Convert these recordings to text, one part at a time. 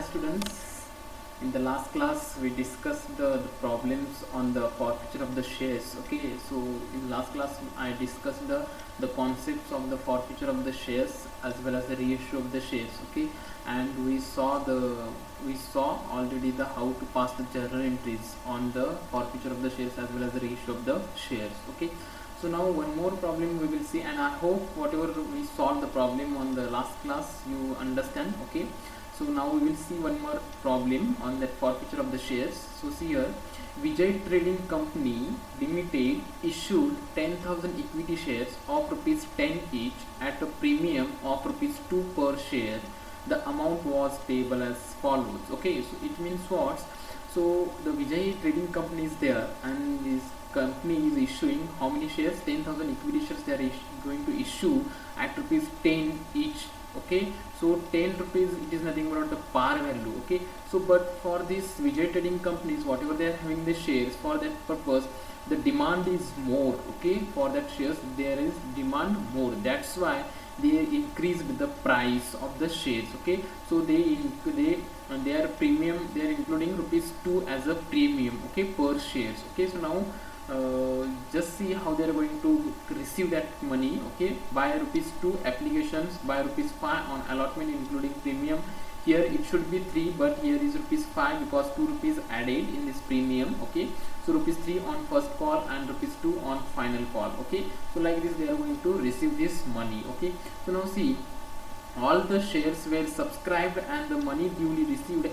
students, in the last class we discussed the problems on the forfeiture of the shares. Okay, so in last class I discussed the concepts of the forfeiture of the shares as well as the reissue of the shares. Okay, and we saw already the how to pass the journal entries on the forfeiture of the shares as well as the reissue of the shares. Okay, so now one more problem we will see, and I hope whatever we solved the problem on the last class you understand. Okay, so now we will see one more problem on that forfeiture of the shares. So see here, Vijay Trading Company Limited issued 10,000 equity shares of rupees 10 each at a premium of rupees 2 per share. The amount was payable as follows. Okay, so it means what? So the Vijay Trading Company is there, and this company is issuing how many shares? 10,000 equity shares they are going to issue at rupees 10 each. Okay, so 10 rupees, it is nothing but the par value. Okay, so but for this Vijay Trading companies, whatever they are having the shares, for that purpose the demand is more. Okay, for that shares there is demand more, that's why they increased the price of the shares. Okay, so their premium, they are including rupees 2 as a premium, okay, per shares. Okay, so now just see how they are going to receive that money. Okay, by rupees 2 applications, by rupees 5 on allotment including premium. Here it should be 3, but here is rupees 5 because 2 rupees added in this premium. Okay, so rupees 3 on first call and rupees 2 on final call. Okay, so like this they are going to receive this money. Okay, so now see, all the shares were subscribed and the money duly received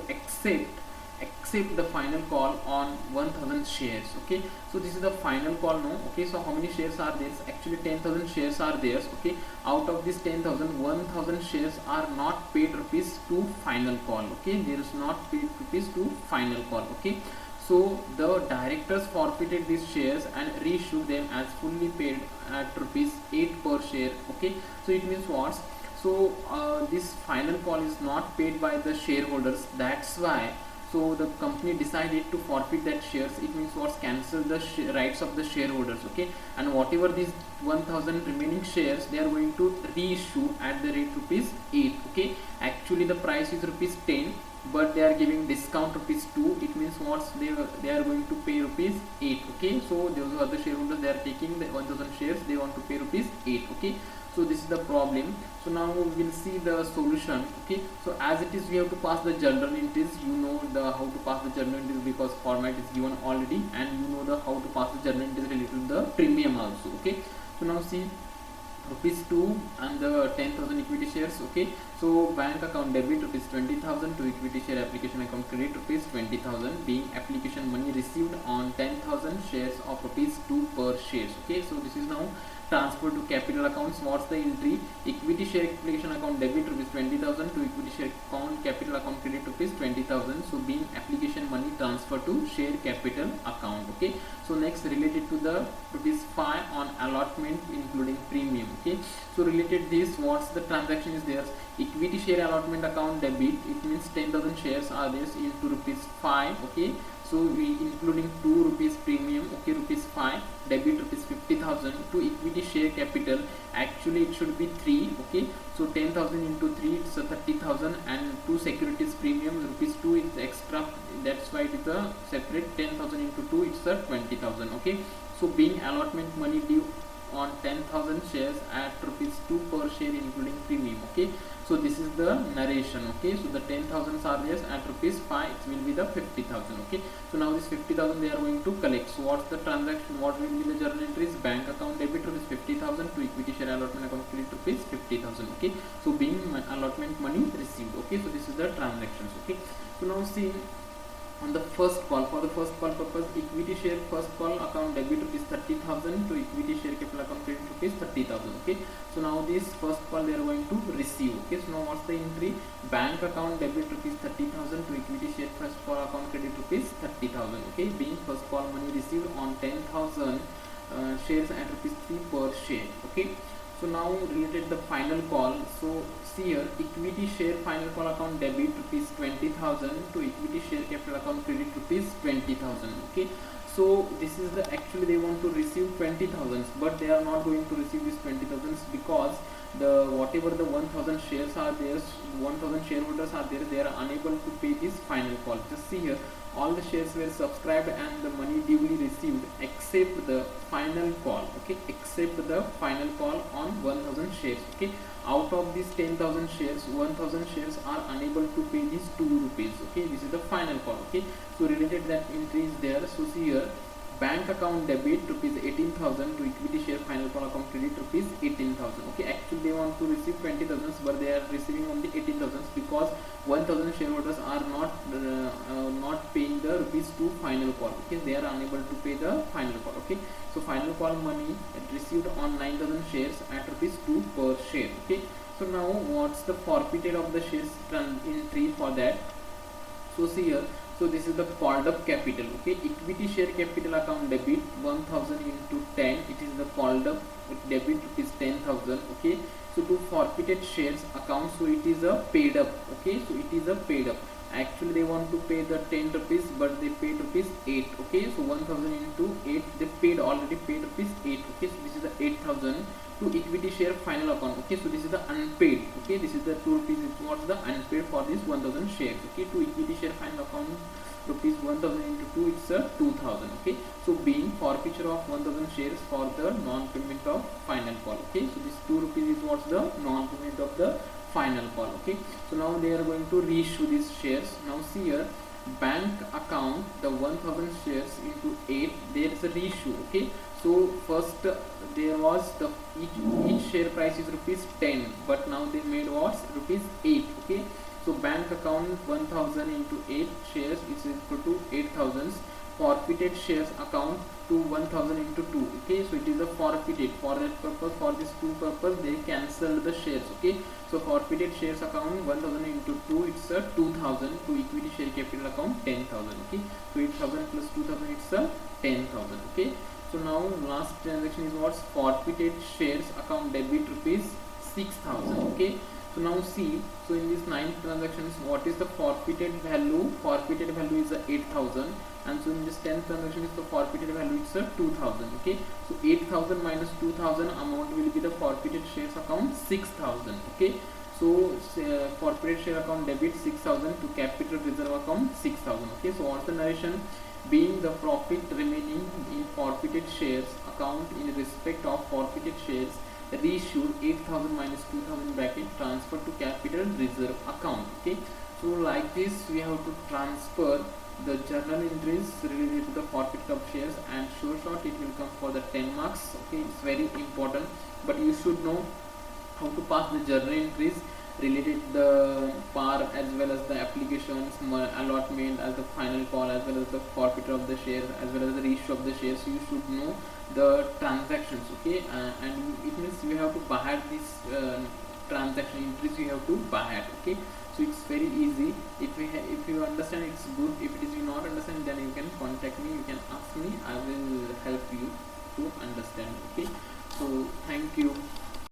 except the final call on 1000 shares. Okay, so this is the final call now. Okay, so how many shares are there? Actually 10,000 shares are there. Okay, out of this 10,000, 1000 shares are not paid rupees to final call. Okay, there is not paid rupees to final call. Okay, so the directors forfeited these shares and reissued them as fully paid at rupees 8 per share. Okay, so it means what? So this final call is not paid by the shareholders, that's why so the company decided to forfeit that shares. It means what's cancel the rights of the shareholders. Okay, and whatever these 1000 remaining shares they are going to reissue at the rate rupees 8. Okay, actually the price is rupees 10, but they are giving discount rupees 2. It means what, they are going to pay rupees 8. Okay, so those other shareholders, they are taking the 1000 shares, they want to pay rupees 8. Okay, so this is the problem. So now we will see the solution. Okay, so as it is we have to pass the journal entries. You know the how to pass the journal entries because format is given already, and you know the how to pass the journal entries related to the premium also. Okay, so now see, rupees 2 and the 10,000 equity shares. Okay, so bank account debit rupees 20,000 to equity share application account credit rupees 20,000 being application money received on 10,000 shares of rupees 2 per shares. Okay, so this is now transfer to capital accounts. What's the entry? Equity share application account debit rupees 20,000 to equity share account capital account credit rupees 20,000. So being application money transfer to share capital account. Okay, so next related to the rupees 5 on allotment including premium. Okay, so related this, what's the transaction is there? Equity share allotment account debit, it means 10,000 shares are there into rupees 5. Okay, so we including 2 rupees premium. Okay, rupees 5 debit rupees 50,000 to equity share capital. Actually it should be 3. Okay, so 10,000 into 3 it's a 30,000, and 2 securities premium rupees 2 is extra, that's why it is a separate 10,000 into 2 it's a 20,000. Okay, so being allotment money due on 10,000 shares at rupees 2 per share including premium. Okay, so this is the narration. Okay, so the 10,000 are there at rupees 5, it will be the 50,000. Okay, so now this 50,000 they are going to collect. So what's the transaction, what will be the journal entries? Bank account debit rupees 50,000 to equity share allotment account credit rupees 50,000. Okay, so being allotment money received. Okay, so this is the transactions. Okay, so now see, on the first call, for the first call purpose, equity share first call account debit rupees 30,000 to equity share capital account credit rupees 30,000. Okay, so now this first call they are going to receive. Okay, so now what's the entry? Bank account debit rupees 30,000 to equity share first call account credit rupees 30,000. Okay, being first call money received on 10,000 shares at rupees 3 per share. Okay, so now related the final call. So see here, equity share final call account debit rupees 20,000 to equity share capital account credit rupees 20,000. Okay, so this is the, actually they want to receive 20,000, but they are not going to receive this 20,000 because the whatever the 1000 shares are there, 1000 shareholders are there, they are unable to pay this final call. Just see here, all the shares were subscribed and the money duly received except the final call, okay, except the final call on 1000 shares, okay. Out of these 10,000 shares, 1000 shares are unable to pay these 2 rupees, okay. This is the final call, okay. So related that entry is there. So see here, bank account debit rupees 18,000 to equity share final call account credit rupees 18,000, okay. Actually they want to receive 20,000, but they are receiving only 18,000 because 1000 shareholders are not paying the rupees 2 final call, okay. They are unable to pay the final call, okay. So final call money received on 9,000 shares at rupees 2 per share, okay. So now what's the forfeited of the shares entry for that? So see here, so this is the called up capital, okay. Equity share capital account debit 1000 into 10, it is the called up debit rupees 10,000, okay. So to forfeited shares account, so it is a paid up, okay. So it is a paid up. Actually they want to pay the 10 rupees, but they paid rupees 8, okay. So 1000 into 8, they already paid rupees 8, okay. So this is the 8,000 to equity share final account, okay. So this is the unpaid, okay. This is the 2 rupees is what's the unpaid for this 1000 shares, okay. To equity share final account rupees 1000 into 2, it's a 2000, okay. So being forfeiture of 1000 shares for the non-payment of final call, okay. So this 2 rupees is what's the non-payment of the final call, okay. So now they are going to reissue these shares. Now see here, bank account the 1000 shares into 8, there is a reissue, okay. So first there was the each share price is rupees 10, but now they made was rupees 8, okay. So bank account 1000 into 8 shares is equal to 8,000. Forfeited shares account to 1000 into 2, okay. So it is a forfeited, for that purpose, for this 2 purpose they cancelled the shares, okay. So forfeited shares account 1000 into 2, it's a 2000 to equity share capital account 10,000, okay. So 8,000 plus 2000, it's a 10,000, okay. So now last transaction is what's forfeited shares account debit rupees 6,000, okay. So now see, so in this 9 transactions, what is the forfeited value? Forfeited value is 8,000, and so in this 10th transaction is the forfeited value, it's 2,000, okay. So 8,000 minus 2,000 amount will be the forfeited shares account 6,000, okay. So forfeited share account debit 6,000 to capital reserve account 6,000, okay. So what's the narration? Being the profit remaining in forfeited shares account in respect of forfeited shares reissued 8,000 minus 2,000 bracket transfer to capital reserve account, okay. So like this we have to transfer the journal entries related to the forfeit of shares, and sure shot it will come for the 10 marks, okay. It's very important, but you should know how to pass the journal entries related to the par as well as the applications, allotment as the final call, as well as the forfeit of the shares, as well as the reissue of the shares. So you should know the transactions, okay. And it means you have to buy this transaction entries, you have to buy it, okay. So it's very easy. If you understand, it's good. If it is you not understand, then you can contact me, you can